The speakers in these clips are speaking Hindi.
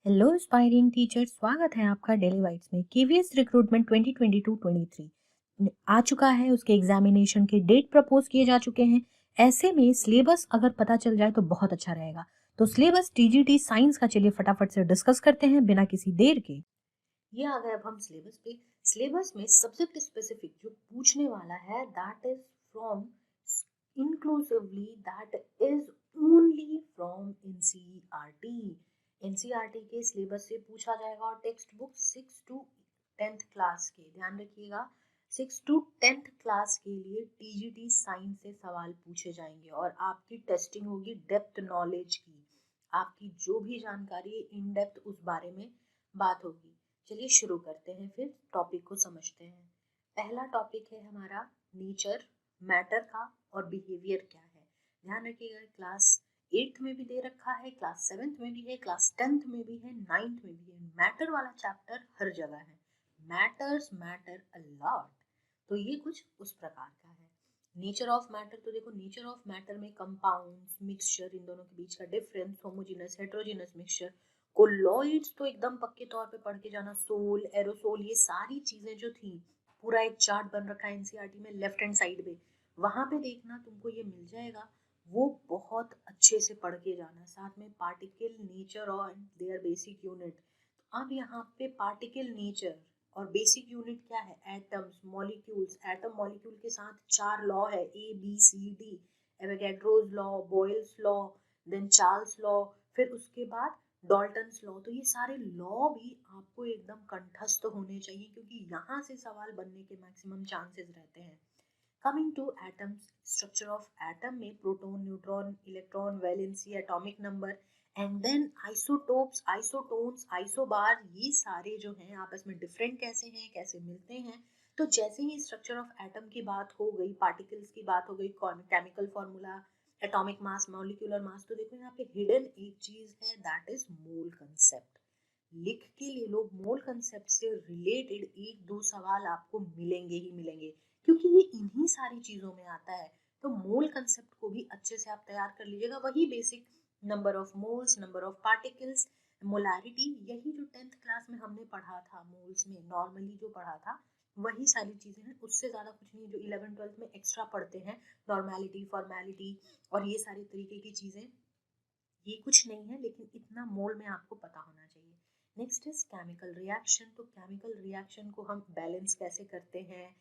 हेलो एस्पायरिंग टीचर, स्वागत है आपका डेली वाइट्स में। केवीएस रिक्रूटमेंट 2022-23 आ चुका है, उसके एग्जामिनेशन के डेट प्रपोज किए जा चुके हैं। ऐसे में सिलेबस अगर पता चल जाए तो बहुत अच्छा रहेगा। तो सिलेबस टीजीटी साइंस का चलिए फटाफट से डिस्कस करते हैं बिना किसी देर के। ये आ गए अब हम सिलेबस पे। सिलेबस में सब्जेक्ट स्पेसिफिक जो पूछने वाला है that is from inclusively that is only from NCERT। NCERT के सिलेबस से पूछा जाएगा और text book 6 to 10th class के, ध्यान रखिएगा, 6 टू 10th क्लास के लिए टीजीटी साइंस से सवाल पूछे जाएंगे और आपकी टेस्टिंग होगी डेप्थ नॉलेज की। आपकी जो भी जानकारी है इन डेप्थ उस बारे में बात होगी। चलिए शुरू करते हैं, फिर टॉपिक को समझते हैं। पहला टॉपिक है हमारा नेचर मैटर का और बिहेवियर क्या है। ध्यान रखिएगा, क्लास 8th में भी दे रखा है, क्लास 7th में भी है, क्लास 10th में भी है, 9th में भी है। मैटर वाला चैप्टर हर जगह है। Matters matter a lot. तो ये कुछ उस प्रकार का है। नेचर ऑफ मैटर, तो देखो नेचर ऑफ मैटर में कंपाउंड्स, मिक्सचर, इन दोनों के बीच का difference, homogeneous heterogeneous mixture, colloids तो एकदम पक्के तौर पे पढ़ के जाना, सोल एरोसोल, ये सारी चीजें जो थी, पूरा एक चार्ट बन रखा है एनसीईआरटी में लेफ्ट हैंड साइड पे, वहां पे देखना तुमको ये मिल जाएगा। वो बहुत अच्छे से पढ़ के जाना। साथ में पार्टिकल नेचर और देयर बेसिक यूनिट। अब यहाँ पे पार्टिकल नेचर और बेसिक यूनिट क्या है, एटम्स, मॉलिक्यूल्स। एटम मॉलिक्यूल के साथ 4 लॉ है, A B C D, Avogadro's law, Boyle's law, then Charles law, फिर उसके बाद डॉल्टन्स लॉ। तो ये सारे लॉ भी आपको एकदम कंठस्थ होने चाहिए क्योंकि यहाँ से सवाल बनने के मैक्सिमम चांसेस रहते हैं। Coming to atoms, structure of atom में proton, neutron, electron, valency, atomic number, and then isotopes, isotones, isobar, ये सारे जो हैं आपस में डिफरेंट कैसे हैं, कैसे मिलते हैं। तो जैसे ही स्ट्रक्चर ऑफ एटम की बात हो गई, पार्टिकल्स की बात हो गई, chemical formula, atomic mass, molecular mass, तो देखो यहाँ पे हिडन एक चीज है दैट इज मोल कंसेप्ट। लिख के ले लो, मोल कंसेप्ट से रिलेटेड एक दो सवाल आपको मिलेंगे ही मिलेंगे क्योंकि ये इन्हीं सारी चीजों में आता है। तो मोल कंसेप्ट को भी अच्छे से आप तैयार कर लीजिएगा। वही basic number of moles, number of particles, molarity, यही जो 10th क्लास में हमने पढ़ा था, मोल्स में नॉर्मली जो पढ़ा था वही सारी चीजें हैं, उससे ज्यादा कुछ नहीं। जो 11th 12th में एक्स्ट्रा पढ़ते हैं, नॉर्मेलिटी, फॉर्मेलिटी और ये सारी तरीके की चीजें, ये कुछ नहीं है, लेकिन इतना मोल में आपको पता होना चाहिए। Next is chemical reaction. तो केमिकल रिएक्शन को हम बैलेंस कैसे करते हैं,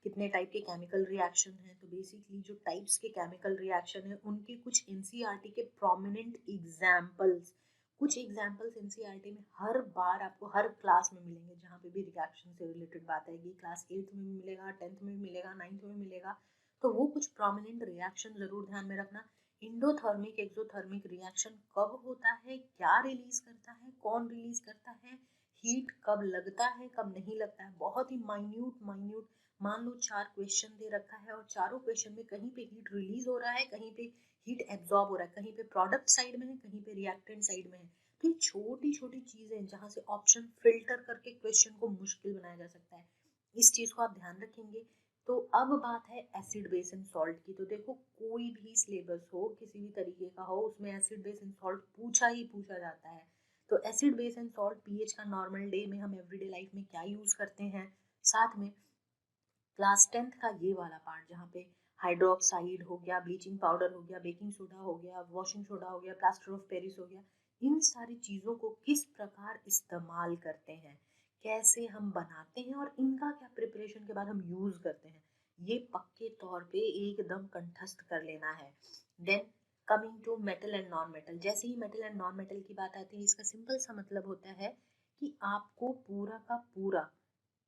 कितने टाइप के केमिकल रिएक्शन हैं। तो बेसिकली जो टाइप्स के केमिकल रिएक्शन है उनके कुछ एनसीईआरटी के प्रोमिनेंट एग्जाम्पल्स, कुछ एग्जाम्पल्स एनसीईआरटी में हर बार आपको हर क्लास में मिलेंगे। जहाँ पे भी रिएक्शन से रिलेटेड बात आएगी, क्लास 8th में भी मिलेगा, 10th में भी मिलेगा, 9th में भी मिलेगा। तो वो कुछ प्रोमिनेंट रिएक्शन जरूर ध्यान में रखना। इंडोथर्मिक एक्सोथर्मिक रिएक्शन कब होता है, क्या रिलीज करता है, कौन रिलीज करता है, हीट कब लगता है कब नहीं लगता है, बहुत ही माइन्यूट माइन्यूट। मान लो 4 क्वेश्चन दे रखा है और चारों क्वेश्चन में कहीं पे हीट रिलीज हो रहा है, कहीं पे हीट एब्जॉर्ब हो रहा है, कहीं पे प्रोडक्ट साइड में है, कहीं पे रिएक्टेंट साइड में है। तो ये छोटी छोटी चीजें जहाँ से ऑप्शन फिल्टर करके क्वेश्चन को मुश्किल बनाया जा सकता है, इस चीज को आप ध्यान रखेंगे। तो अब बात है एसिड बेस एंड सॉल्ट की। तो देखो कोई भी सिलेबस हो, किसी भी तरीके का हो, उसमें एसिड बेस एंड सॉल्ट पूछा ही पूछा जाता है। तो acid base and salt pH का नॉर्मल डे में हम एवरीडे लाइफ में क्या यूज करते हैं, साथ में क्लास 10th का ये वाला पार्ट जहाँ पे हाइड्रोक्साइड हो गया, ब्लीचिंग पाउडर हो गया, बेकिंग सोडा हो गया, वॉशिंग सोडा हो गया, प्लास्टर ऑफ पेरिस हो गया, इन सारी चीज़ों को किस प्रकार इस्तेमाल करते हैं, कैसे हम बनाते हैं और इनका क्या प्रिपरेशन के बाद हम यूज करते हैं, ये पक्के तौर पे एकदम कंठस्थ कर लेना है। Then coming to metal and non metal. जैसे ही मेटल एंड नॉन मेटल की बात आती है, इसका सिंपल सा मतलब होता है कि आपको पूरा का पूरा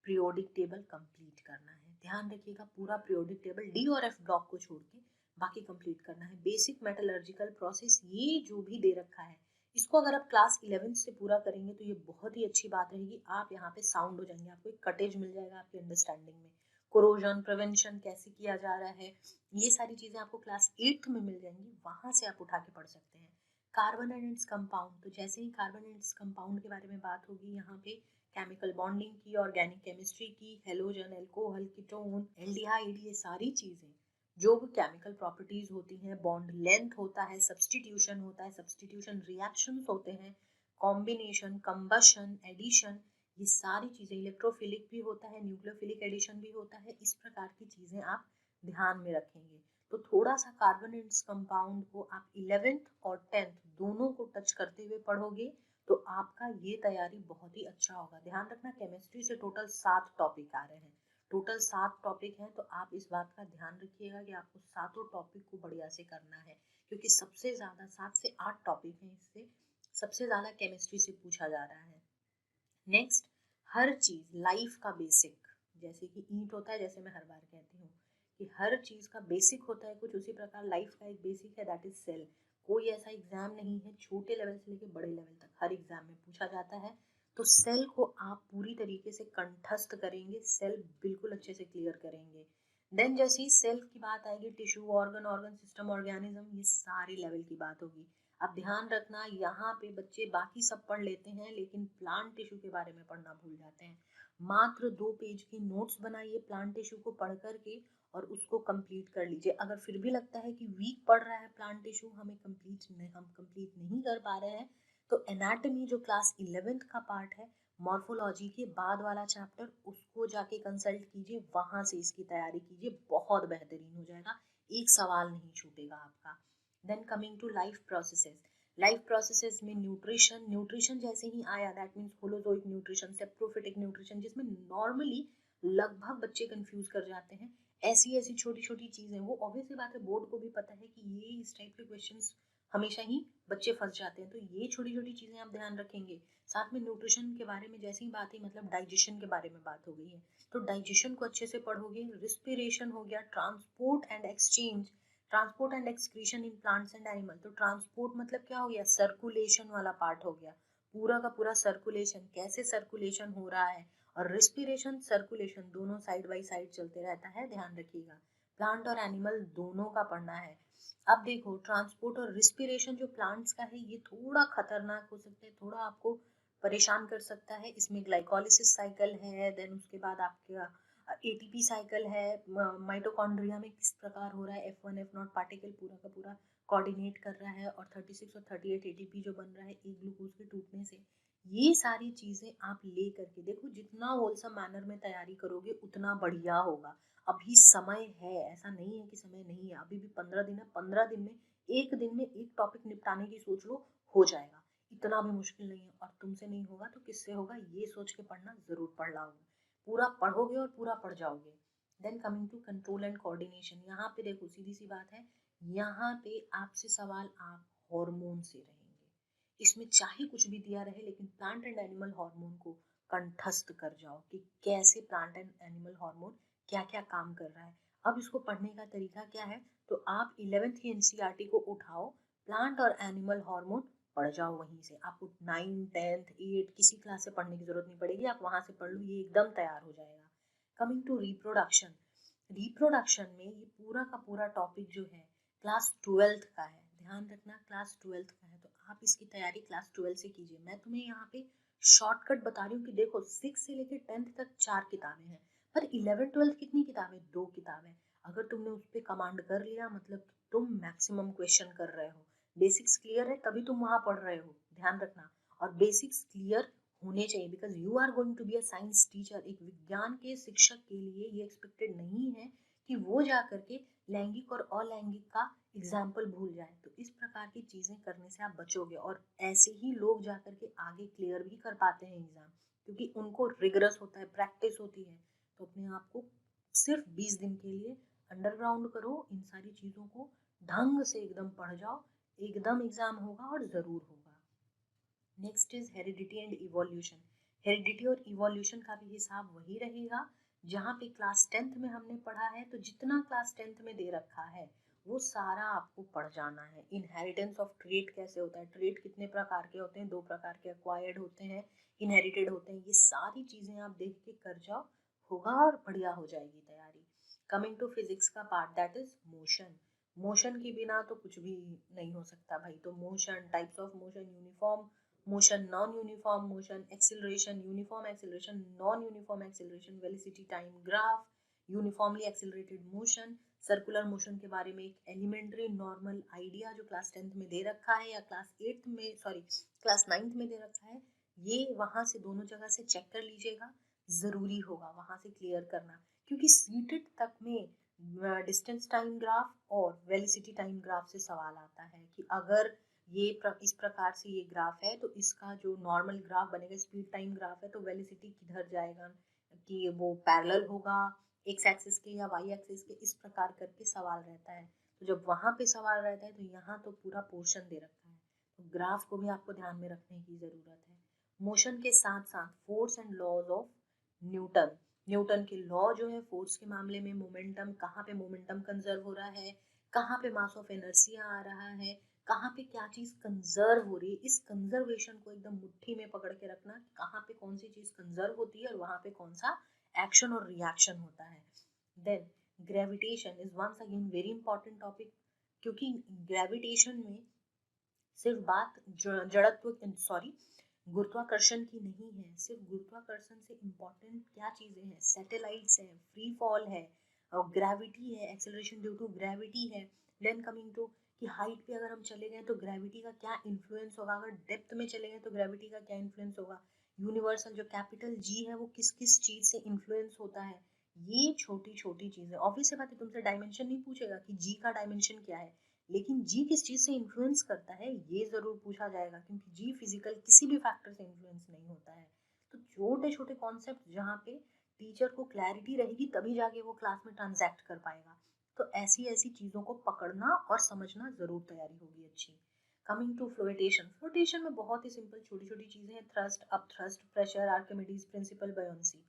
पीरियोडिक टेबल कंप्लीट करना है। ध्यान रखिएगा, पूरा पीरियोडिक टेबल डी और एफ ब्लॉक को छोड़ के बाकी कंप्लीट करना है। बेसिक मेटलर्जिकल प्रोसेस ये जो भी दे रखा है, इसको अगर आप क्लास 11 से पूरा करेंगे तो ये बहुत ही अच्छी बात रहेगी। आप यहाँ पे साउंड हो जाएंगे, आपको एक कटेज मिल जाएगा आपकी अंडरस्टैंडिंग में। कोरोजन प्रिवेंशन कैसे किया जा रहा है, ये सारी चीजें आपको क्लास 8th में मिल जाएंगी, वहां से आप उठा के पढ़ सकते हैं। Carbon and its compound. तो जैसे ही कार्बन एंड इट्स कंपाउंड के बारे में बात होगी, यहाँ पे केमिकल बॉन्डिंग की, ऑर्गेनिक केमिस्ट्री की, हेलोजन, एल्कोहल, कीटोन, एल्डिहाइड, ये सारी चीजें जो भी केमिकल प्रॉपर्टीज होती हैं, बॉन्ड लेंथ होता है, सब्स्टिट्यूशन होता है, सब्स्टिट्यूशन रिएक्शंस होते हैं, कॉम्बिनेशन, कंबशन, एडिशन, ये सारी चीजें, इलेक्ट्रोफिलिक भी होता है, न्यूक्लियोफिलिक एडिशन भी होता है, इस प्रकार की चीजें आप ध्यान में रखेंगे। तो थोड़ा सा कार्बोनेट्स कंपाउंड को आप 11th और 10th दोनों को टच करते हुए पढ़ोगे तो आपका ये तैयारी बहुत ही अच्छा होगा। ध्यान रखना केमिस्ट्री से टोटल 7 टॉपिक आ रहे हैं, टोटल 7 टॉपिक हैं, तो आप इस बात का ध्यान रखिएगा कि आपको सातों टॉपिक को बढ़िया से करना है, क्योंकि सबसे ज्यादा 7 से 8 टॉपिक हैं, इससे सबसे ज्यादा केमिस्ट्री से पूछा जा रहा है। नेक्स्ट, हर चीज लाइफ का बेसिक, जैसे कि ईंट होता है, जैसे मैं हर बार कहती हूँ कि हर चीज का बेसिक होता है कुछ, उसी प्रकार लाइफ का एक बेसिक है, दैट इज सेल। कोई ऐसा एग्जाम नहीं है, छोटे लेवल से लेकर बड़े लेवल तक हर एग्जाम में पूछा जाता है। तो सेल को आप पूरी तरीके से कंठस्थ करेंगे, सेल बिल्कुल अच्छे से क्लियर करेंगे। देन जैसे ही सेल की बात आएगी, tissue, organ, organ system, organism, ये सारे लेवल की बात होगी। अब ध्यान रखना, यहाँ पे बच्चे बाकी सब पढ़ लेते हैं लेकिन प्लांट टिश्यू के बारे में पढ़ना भूल जाते हैं। मात्र 2 पेज की नोट्स बनाइए प्लांट टिश्यू को पढ़ करके और उसको कंप्लीट कर लीजिए। अगर फिर भी लगता है कि वीक पढ़ रहा है प्लांट टिश्यू, हम कंप्लीट नहीं कर पा रहे हैं, तो एनाटॉमी जो क्लास 11th का पार्ट है, मॉर्फोलॉजी के बाद वाला चैप्टर, उसको जाके कंसल्ट कीजिए, वहां से इसकी तैयारी कीजिए, बहुत बेहतरीन हो जाएगा, एक सवाल नहीं छूटेगा आपका। Then coming to life processes, life processes में न्यूट्रिशन जैसे ही आया, that means holozoic nutrition, saprophytic nutrition, जिसमें नॉर्मली लगभग बच्चे कंफ्यूज कर जाते हैं। ऐसी ऐसी छोटी छोटी चीजें, वो ऑब्वियसली बात है, बोर्ड को भी पता है कि ये इस टाइप के क्वेश्चंस हमेशा ही बच्चे फंस जाते हैं, तो ये छोटी छोटी चीजें आप ध्यान रखेंगे। साथ में न्यूट्रिशन के बारे में जैसे ही बात है, मतलब डाइजेशन के बारे में बात हो गई है, तो डाइजेशन को अच्छे से पढ़ोगे। रिस्पिरेशन हो गया, transport and excretion in plants and animal, तो ट्रांसपोर्ट मतलब क्या हो गया, सर्कुलेशन वाला पार्ट हो गया, पूरा का पूरा सर्कुलेशन, कैसे सर्कुलेशन हो रहा है, और रिस्पिरेशन सर्कुलेशन दोनों साइड बाय साइड चलते रहता है, ध्यान रखिएगा। प्लांट और एनिमल दोनों का पढ़ना है। अब देखो, ट्रांसपोर्ट और रिस्पिरेशन जो प्लांट्स का है, ये थोड़ा खतरनाक हो सकता है, थोड़ा आपको परेशान कर सकता है। इसमें ग्लाइकोलिसिस साइकिल है, देन उसके बाद आपका एटीपी साइकिल है, माइटोकॉन्ड्रिया में किस प्रकार हो रहा है, F1 F0 पार्टिकल पूरा का पूरा कोऑर्डिनेट कर रहा है, और 36 और 38 एटीपी जो बन रहा है एक ग्लूकोज के टूटने से। ये सारी चीजें आप ले करके देखो, जितना होलसम मैनर में तैयारी करोगे उतना बढ़िया होगा। अभी समय है, ऐसा नहीं है कि समय नहीं है, अभी भी 15 दिन है, 15 दिन में एक दिन में एक टॉपिक निपटाने की सोच लो, हो जाएगा, इतना भी मुश्किल नहीं है। और तुमसे नहीं होगा तो किससे होगा, ये सोच के पढ़ना, जरूर पढ़ लाओगे, पूरा पढ़ोगे और पूरा पढ़ जाओगे। Then coming to control and coordination, यहाँ पे देखो सीधी सी बात है, यहाँ पे आपसे सवाल आप हार्मोन से रहेंगे। इसमें चाहे कुछ भी दिया रहे, लेकिन प्लांट एंड एनिमल हार्मोन को कंठस्थ कर जाओ कि कैसे प्लांट एंड एनिमल हार्मोन क्या क्या काम कर रहा है। अब इसको पढ़ने का तरीका क्या है, तो आप 11th की एनसीईआरटी को उठाओ, प्लांट और एनिमल हार्मोन पढ़ जाओ वहीं से। आपको 9, 10th, 8 किसी क्लास से पढ़ने की जरूरत नहीं पड़ेगी, आप वहां से पढ़ लो, ये एकदम तैयार हो जाएगा। कमिंग टू रिप्रोडक्शन, रिप्रोडक्शन में ये पूरा का पूरा टॉपिक जो है क्लास 12th का है, ध्यान रखना क्लास 12th का है, तो आप इसकी तैयारी क्लास 12 से कीजिए। मैं तुम्हें यहाँ पे शॉर्टकट बता रही हूँ कि देखो 6 से लेकर 10th तक 4 किताबें हैं, पर 11 12 कितनी किताबें, 2 किताबें। अगर तुमने उस पर कमांड कर लिया, मतलब तुम मैक्सिमम क्वेश्चन कर रहे हो, बेसिक्स क्लियर है तभी तुम वहां पढ़ रहे हो, ध्यान रखना। और बेसिक्स क्लियर होने चाहिए, because you are going to be a science teacher. एक विज्ञान के शिक्षक के लिए ये एक्सपेक्टेड नहीं है कि वो जा करके लैंगिक और अलैंगिक का एग्जाम्पल भूल जाए। तो इस प्रकार की चीजें करने से आप बचोगे, और ऐसे ही लोग जा करके आगे क्लियर भी कर पाते हैं एग्जाम, क्योंकि उनको रिगरस होता है, प्रैक्टिस होती है। तो अपने आप को सिर्फ 20 दिन के लिए अंडरग्राउंड करो, इन सारी चीजों को ढंग से एकदम पढ़ जाओ, एकदम एग्जाम होगा और जरूर होगा। Next is heredity and evolution. Heredity और इवोल्यूशन का भी हिसाब वही रहेगा जहाँ पे क्लास 10th में हमने पढ़ा है, तो जितना क्लास 10th में दे रखा है वो सारा आपको पढ़ जाना है। इनहेरिटेंस ऑफ ट्रेट कैसे होता है, ट्रेट कितने प्रकार के होते हैं, 2 प्रकार के, एक्वायर्ड होते हैं, इनहेरिटेड होते हैं, ये सारी चीजें आप देख के कर जाओ, होगा और बढ़िया हो जाएगी तैयारी। कमिंग टू फिजिक्स का part, that is motion. Motion के बिना तो कुछ भी नहीं हो सकता भाई, तो motion, types of motion, uniform motion, non-uniform motion, acceleration, uniform acceleration, non-uniform acceleration, velocity time graph, uniformly accelerated motion, circular motion के बारे में एक एलिमेंट्री नॉर्मल आइडिया जो क्लास 10th में दे रखा है या क्लास 9th में दे रखा है, ये वहाँ से दोनों जगह से चेक कर लीजिएगा, ज़रूरी होगा वहाँ से क्लियर करना, क्योंकि सीटेड तक में डिस्टेंस टाइम ग्राफ और वेलोसिटी टाइम ग्राफ से सवाल आता है कि अगर इस प्रकार से ये ग्राफ है तो इसका जो नॉर्मल ग्राफ बनेगा, स्पीड टाइम ग्राफ है, तो वेलोसिटी किधर जाएगा, कि वो पैरेलल होगा एक्स एक्सिस के या वाई एक्सिस के, इस प्रकार करके सवाल रहता है। तो जब वहाँ पे सवाल रहता है तो यहाँ तो पूरा पोर्शन दे रखा है, तो ग्राफ को भी आपको ध्यान में रखने की ज़रूरत है। मोशन के साथ साथ force and laws of Newton, Newton के लॉ जो है फोर्स के मामले में, मोमेंटम, कहाँ पे मोमेंटम कंजर्व हो रहा है, कहाँ पे मास ऑफ इनर्शिया आ रहा है, कहाँ पे क्या चीज़ कंजर्व हो रही है, इस कंजर्वेशन को एकदम मुट्ठी में पकड़ के रखना, कहाँ पे कौन सी चीज़ कंजर्व होती है और वहाँ पे कौन सा एक्शन और रिएक्शन होता है। Then gravitation is once again very important topic, क्योंकि ग्रेविटेशन में सिर्फ बात गुरुत्वाकर्षण की नहीं है, सिर्फ गुरुत्वाकर्षण से इम्पोर्टेंट क्या चीज़ें हैं, सैटेलाइट्स है, फ्री फॉल है, और ग्रेविटी है, एक्सेलरेशन ड्यू टू ग्रेविटी है। देन कमिंग टू कि हाइट पे अगर हम चले गए तो ग्रेविटी का क्या इन्फ्लुएंस होगा, अगर डेप्थ में चले गए तो ग्रेविटी का क्या इन्फ्लुएंस होगा, यूनिवर्सल जो कैपिटल जी है वो किस किस चीज़ से इन्फ्लुएंस होता है। ये छोटी छोटी चीज़ें, ऑब्वियस बात है, तुमसे डायमेंशन नहीं पूछेगा कि जी का डायमेंशन क्या है, लेकिन जी किस चीज़ से इन्फ्लुएंस करता है ये ज़रूर पूछा जाएगा, क्योंकि जी फिजिकल किसी भी फैक्टर से इन्फ्लुएंस नहीं होता है। तो छोटे छोटे कॉन्सेप्ट जहाँ पे टीचर को क्लैरिटी रहेगी तभी जाके वो क्लास में ट्रांजैक्ट कर पाएगा। तो ऐसी ऐसी चीज़ों को पकड़ना और समझना ज़रूर तैयारी होगी अच्छी। कमिंग टू फ्लोटेशन, फ्लोटेशन में बहुत ही सिंपल छोटी छोटी चीज़ें हैं, thrust, up thrust, pressure, Archimedes principle, buoyancy,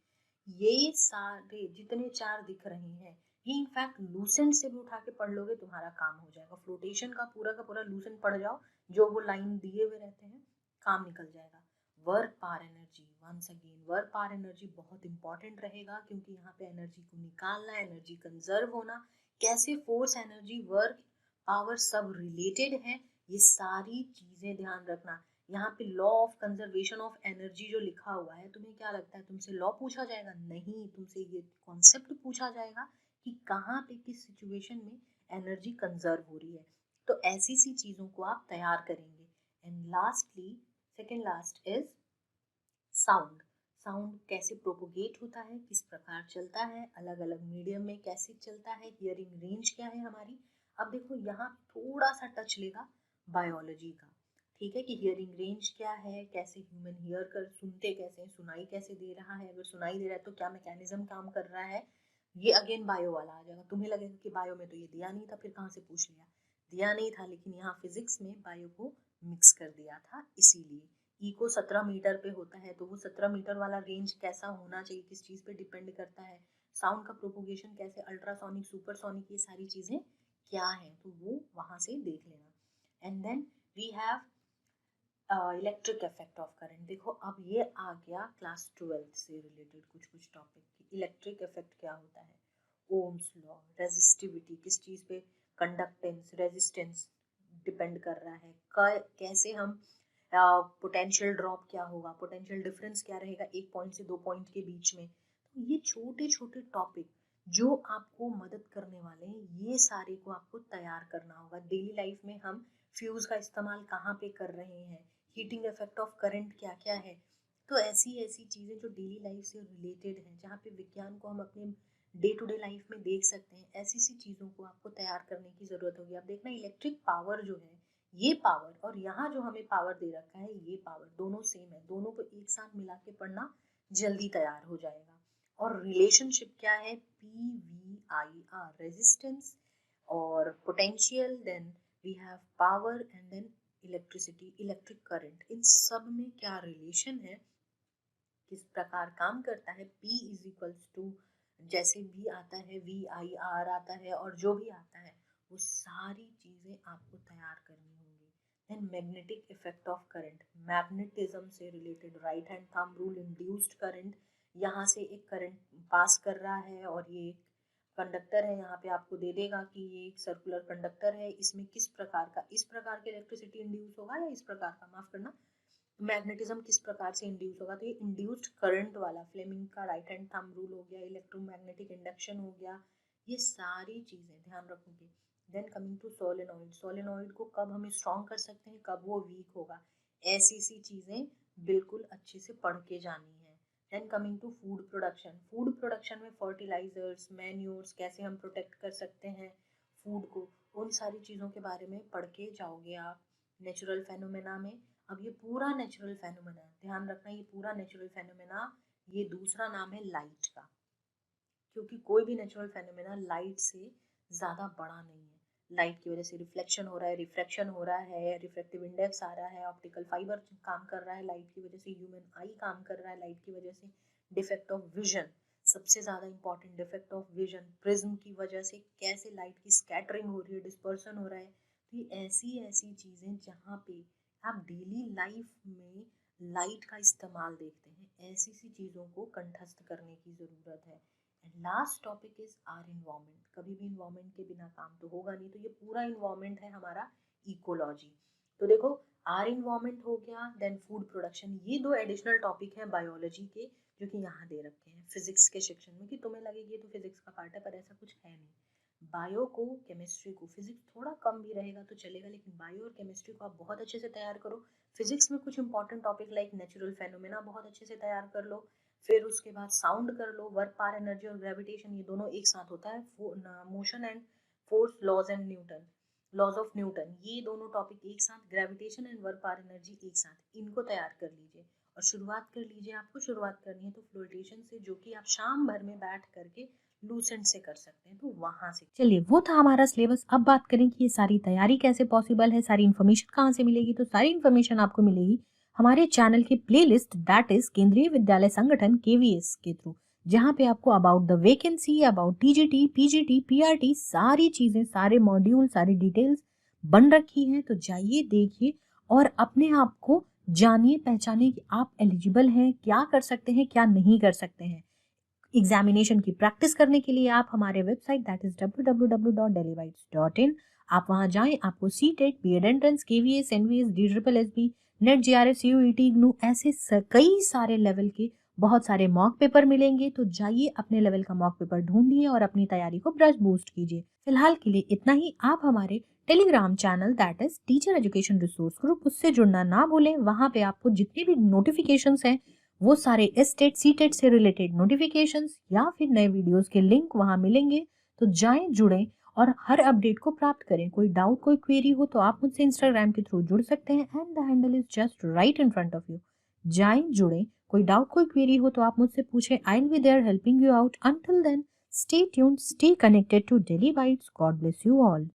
ये सारे जितने चार दिख रहे हैं ये इनफैक्ट लूसेंट से भी उठा के पढ़ लोगे तुम्हारा काम हो जाएगा। फ्लोटेशन का पूरा लूसेंट पढ़ जाओ, जो वो लाइन दिए हुए रहते हैं, काम निकल जाएगा। Work power energy, once again work power energy बहुत इंपॉर्टेंट रहेगा, क्योंकि यहाँ पे एनर्जी को निकालना, एनर्जी कंजर्व होना, कैसे फोर्स, एनर्जी, वर्क, पावर सब रिलेटेड है, ये सारी चीजें ध्यान रखना। यहाँ पे law of conservation of energy जो लिखा हुआ है, तुम्हें क्या लगता है तुमसे लॉ पूछा जाएगा? नहीं, तुमसे ये कॉन्सेप्ट पूछा जाएगा कि कहाँ पे किस सिचुएशन में एनर्जी कंजर्व हो रही है। तो ऐसी सी चीज़ों को आप तैयार करेंगे। And lastly, second last is sound. Sound कैसे प्रोपोगेट होता है, किस प्रकार चलता है, अलग अलग मीडियम में कैसे चलता है, हियरिंग रेंज क्या है हमारी। अब देखो यहाँ थोड़ा सा टच लेगा बायोलॉजी का, ठीक है, कि हियरिंग रेंज क्या है, कैसे ह्यूमन हियर कर, सुनते कैसे हैं, सुनाई कैसे दे रहा है, अगर सुनाई दे रहा है तो क्या मैकेनिज्म काम कर रहा है, ये अगेन बायो वाला आ जाएगा। तुम्हें लगेगा कि बायो में तो ये दिया नहीं था, फिर कहाँ से पूछ लिया, दिया नहीं था, लेकिन यहाँ फिजिक्स में बायो को मिक्स कर दिया था, इसीलिए ई को 17 मीटर पे होता है, तो वो 17 मीटर वाला रेंज कैसा होना चाहिए, किस चीज़ पे डिपेंड करता है, साउंड का प्रोपोगेशन कैसे, अल्ट्रासोनिक, सुपरसोनिक, ये सारी चीज़ें क्या है, तो वो वहाँ से देख लेना। And then we have electric effect of current. देखो अब ये आ गया क्लास 12 से रिलेटेड कुछ कुछ टॉपिक। इलेक्ट्रिक इफेक्ट क्या होता है, ओम्स लॉ, रेजिस्टिविटी किस चीज़ पे, कंडक्टेंस, रेजिस्टेंस डिपेंड कर रहा है, कैसे हम पोटेंशियल ड्रॉप क्या होगा, पोटेंशियल डिफरेंस क्या रहेगा एक पॉइंट से 2 पॉइंट के बीच में। तो ये छोटे छोटे टॉपिक जो आपको मदद करने वाले हैं, ये सारे को आपको तैयार करना होगा। डेली लाइफ में हम फ्यूज का इस्तेमाल कहाँ पे कर रहे हैं, हीटिंग इफेक्ट ऑफ करंट क्या क्या है, तो ऐसी ऐसी चीज़ें जो डेली लाइफ से रिलेटेड हैं, जहाँ पे विज्ञान को हम अपने डे टू डे लाइफ में देख सकते हैं, ऐसी सी चीज़ों को आपको तैयार करने की ज़रूरत होगी। आप देखना इलेक्ट्रिक पावर जो है, ये पावर और यहाँ जो हमें पावर दे रखा है, ये पावर दोनों सेम है, दोनों को एक साथ मिला के पढ़ना, जल्दी तैयार हो जाएगा। और रिलेशनशिप क्या है, P V I R, resistance और potential, then we have power and then electricity, electric current, इन सब में क्या रिलेशन है, किस प्रकार काम करता है। P इज इक्वल्स टू जैसे भी आता है, वी आई आर आता है, और जो भी आता है वो सारी चीज़ें आपको तैयार करनी होंगी। Then magnetic effect of current, magnetism से related, right hand thumb rule, induced current, यहाँ से एक करंट पास कर रहा है और ये कंडक्टर है, यहाँ पे आपको दे देगा कि ये एक सर्कुलर कंडक्टर है, इसमें किस प्रकार का, इस प्रकार के इलेक्ट्रिसिटी इंड्यूस होगा या इस प्रकार का, माफ करना, मैग्नेटिज्म किस प्रकार से इंड्यूस होगा, तो ये इंड्यूस्ड करंट वाला, फ्लेमिंग का राइट हैंड थंब रूल हो गया, इलेक्ट्रोमैग्नेटिक इंडक्शन हो गया, ये सारी चीज़ें ध्यान रखोगे। Then coming to solenoid, solenoid को कब हम स्ट्रॉन्ग कर सकते हैं, कब वो वीक होगा, ऐसी सी चीज़ें बिल्कुल अच्छे से पढ़ के जानी है। Then coming to food production, food production में फर्टिलाइजर्स, मैन्योर्स कैसे हम प्रोटेक्ट कर सकते हैं फूड को, उन सारी चीज़ों के बारे में पढ़ के जाओगे आप। नेचुरल फेनोमेना में, अब ये पूरा नेचुरल फेनोमेना, ध्यान रखना ये पूरा नेचुरल फेनोमेना, ये दूसरा नाम है लाइट का, क्योंकि कोई भी नेचुरल फेनोमेना लाइट से ज़्यादा बड़ा नहीं है। लाइट की वजह से रिफ्लेक्शन हो रहा है, रिफ्रैक्शन हो रहा है, रिफ्रैक्टिव इंडेक्स आ रहा है, ऑप्टिकल फाइबर काम कर रहा है लाइट की वजह से, ह्यूमन आई काम कर रहा है लाइट की वजह से, डिफेक्ट ऑफ विजन, सबसे ज़्यादा important defect of vision, prism की वजह से कैसे लाइट की स्कैटरिंग हो रही है, डिस्पर्सन हो रहा है। तो ये ऐसी ऐसी चीज़ें जहाँ पे आप डेली लाइफ में लाइट का इस्तेमाल देखते हैं, ऐसी सी चीज़ों को कंठस्थ करने की ज़रूरत है। And last topic is are environment, कभी भी इन्वायरमेंट के बिना काम तो होगा नहीं, तो ये पूरा इन्वायरमेंट है हमारा इकोलॉजी। तो देखो, आर इन्वायरमेंट हो गया, देन फूड प्रोडक्शन, ये दो एडिशनल टॉपिक हैं बायोलॉजी के जो कि यहाँ दे रखे हैं फिजिक्स के सेक्शन में, कि तुम्हें लगेगी ये तो फिजिक्स का पार्ट है, पर ऐसा कुछ है नहीं। बायो को, केमिस्ट्री को, फिजिक्स थोड़ा कम भी रहेगा तो चलेगा, लेकिन बायो और केमिस्ट्री को आप बहुत अच्छे से तैयार करो। फिजिक्स में कुछ important topic like natural phenomena बहुत अच्छे से तैयार कर लो, फिर उसके बाद साउंड कर लो, वर्क, पावर, एनर्जी और ग्रेविटेशन, ये दोनों एक साथ होता है, motion and force laws and Newton, laws of Newton, ये दोनों टॉपिक एक साथ, gravitation and work, power, energy एक साथ, इनको तैयार कर लीजिए। और शुरुआत कर लीजिए, आपको शुरुआत करनी है तो फ्लोटेशन से, जो कि आप शाम भर में बैठ करके लूसेंट से कर सकते हैं, तो वहां से। चलिए, वो था हमारा सिलेबस। अब बात करें कि ये सारी तैयारी कैसे पॉसिबल है, सारी इन्फॉर्मेशन कहाँ से मिलेगी। तो सारी इन्फॉर्मेशन आपको मिलेगी हमारे चैनल के प्लेलिस्ट, दैट इज केंद्रीय विद्यालय संगठन केवीएस के थ्रू, जहाँ पे आपको about the vacancy, about TGT, PGT, PRT, सारी चीजें, सारे मॉड्यूल, सारी डिटेल्स बन रखी हैं। तो जाइए, देखिए और अपने आप को जानिए, पहचानिए कि आप एलिजिबल हैं, क्या कर सकते हैं, क्या नहीं कर सकते हैं। एग्जामिनेशन की प्रैक्टिस करने के लिए आप हमारे वेबसाइट दैट इज www.delhibytes.in, आप वहां जाएं, आपको CTET, BEd entrance, KVS, NVS, D triple NET, JRF, CUET, IGNOU, ऐसे कई सारे लेवल के बहुत सारे मॉक पेपर मिलेंगे। तो जाइए, अपने लेवल का मॉक पेपर ढूंढिए और अपनी तैयारी को ब्रश बूस्ट कीजिए। फिलहाल के लिए इतना ही। आप हमारे Telegram channel that is teacher education resource group, उससे जुड़ना ना भूलें। वहां पे आपको जितने भी नोटिफिकेशंस हैं, वो सारे एस्टेट, सीटेट से रिलेटेड नोटिफिकेशंस या फिर नए वीडियोस के लिंक वहां मिलेंगे। तो जाएं, जुड़ें और हर अपडेट को प्राप्त करें। कोई डाउट, कोई क्वेरी हो तो आप मुझसे इंस्टाग्राम के थ्रू जुड़ सकते हैं, and the handle is just right in front of you. जाएं, जुड़ें, कोई डाउट, कोई क्वेरी हो तो आप मुझसे पूछें। I will be there helping you out. Until then, stay tuned, stay connected to Daily Bites. God bless you all.